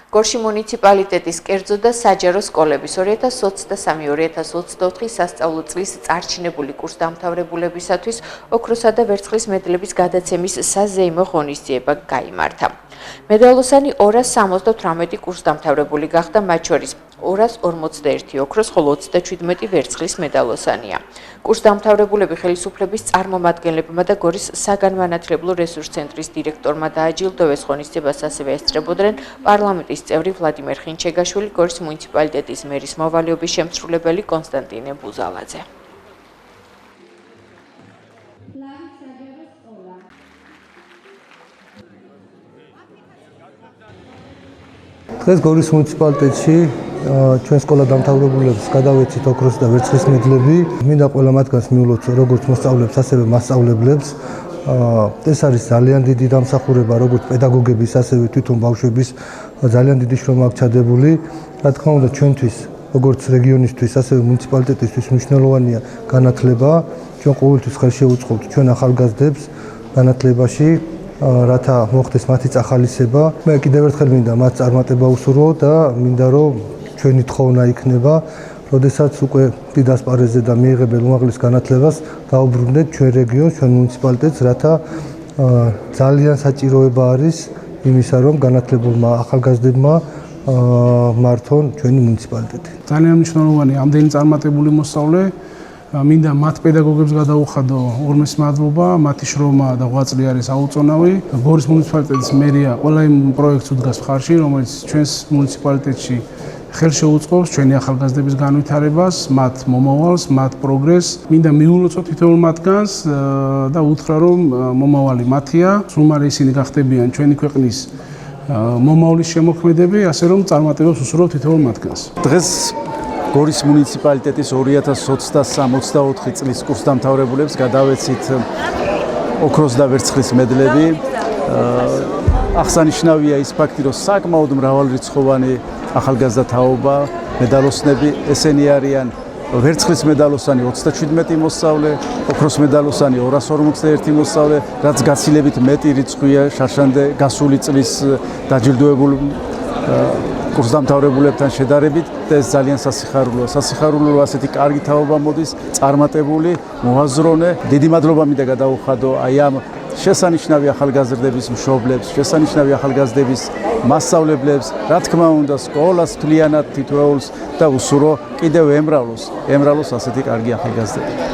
გორში მუნიციპალიტეტის კერძო და საჯარო სკოლების 2023-2024 სასწავლო წლის წარჩინებული კურსდამთავრებულებისათვის ოქროსა და ვერცხლის მედლების გადაცემის საზეიმო ღონისძიება გაიმართა. მედალოსანი 278 კურსდამთავრებული გახდა, მათ შორის 241 ოქროს, ხოლო 37 ვერცხლის მედალოსანია. კურსდამთავრებულები ხელისუფლების წარმომადგენლებმა და გორის საგანმანათლებლო რესურს ცენტრის დირექტორმა დააჯილდოვეს. ღონისძიებას ასევე ესწრებოდნენ პარლამენტის წევრი ვლადიმერ ხინჩეგაშვილი, გორის მუნიციპალიტეტის მერის მოვალეობის შემსრულებელი კონსტანტინე ბუზალაძე. დღეს გორის მუნიციპალიტეტში ჩვენ სკოლა დამთავრებულებს გადავეცით ოქროს და ვერცხლის მედლები. მინდა ყველა მათგანს მიულოთ როგორც მოსწავლეებს, ასევე მასწავლებლებს. ეს არის ძალიან დიდი დამსახურება როგორც პედაგოგების, ასევე თვითონ ბავშვების ძალიან დიდი შრომა აქვს ჩადებული. რა თქმა უნდა, ჩვენთვის როგორც რეგიონისთვის, ასევე მუნიციპალიტეტისთვის მნიშვნელოვანია განათლება. ჩვენ ყოველთვის ხელში უწყობთ ჩვენ ახალგაზრდებს განათლებაში, რათა მოხდეს მათი წახალისება. მე კიდევ ერთხელ მინდა მათ წარმატება უსურვო და მინდა რომ ჩვენი თხოვნა იქნება, როდესაც უკვე დიდ ასპარეზზე და მიიღებენ უმაღლეს განათლებას დაუბრუნდეთ ჩვენ რეგიონს, ჩვენ მუნიციპალიტეტს, რათა ძალიან საჭიროება არის იმისა, რომ განათლებულმა ახალგაზრდებმა მართონ ჩვენი მუნიციპალიტეტი. ძალიან მნიშვნელოვანი ამდენი წარმატებული მოსწავლე, მინდა მათ პედაგოგებს გადაუხადო ორმეს მადლობა, მათი შრომა და ღვაწლი არის აუწონავი. გორის მუნიციპალიტეტის მერია ყველა იმ პროექტს უდგას მხარში, რომელიც ჩვენს მუნიციპალიტეტში ხელს შეუწყობს ჩვენი ახალგაზრდების განვითარებას, მათ მომავალს, მათ პროგრესს. მინდა მიულოცო თითოეულ მათგანს და უთხრა, რომ მომავალი მათია, სულ ისინი გახდებიან ჩვენი ქვეყნის მომავლის შემოქმედები, ასე რომ წარმატებას უსურვებთ თითოეულ მათგანს. დღეს გორის მუნიციპალიტეტის 2023-24 წლის კურსდამთავრებულებს გადავეცით ოქროს და ვერცხლის მედლები. აღსანიშნავია ის ფაქტი, რომ საკმაოდ მრავალრიცხოვანი ახალგაზრდა თაობა მედალოსნები, ესენი არიან ვერცხლის მედალოსანი 37 მოსწავლე, ოქროს მედალოსანი 241 მოსწავლე, რაც გაცილებით მეტი რიცხვია შარშანდე გასული წლის დაჯილდოებულ კურსდამთავრებულებთან შედარებით და ეს ძალიან სასიხარულოა. სასიხარულოა ასეთი კარგი თაობა მოდის, წარმატებული, მოაზროვნე. დიდი მადლობა მინდა გადაუხადო აი ამ შესანიშნავი ახალგაზრდების მშობლებს, შესანიშნავი ახალგაზრდების მასწავლებლებს, რა თქმა უნდა, სკოლას მთლიანად თითოეულს და უსურო კიდევ ემრავლოს ასეთი კარგი ახალგაზრდები.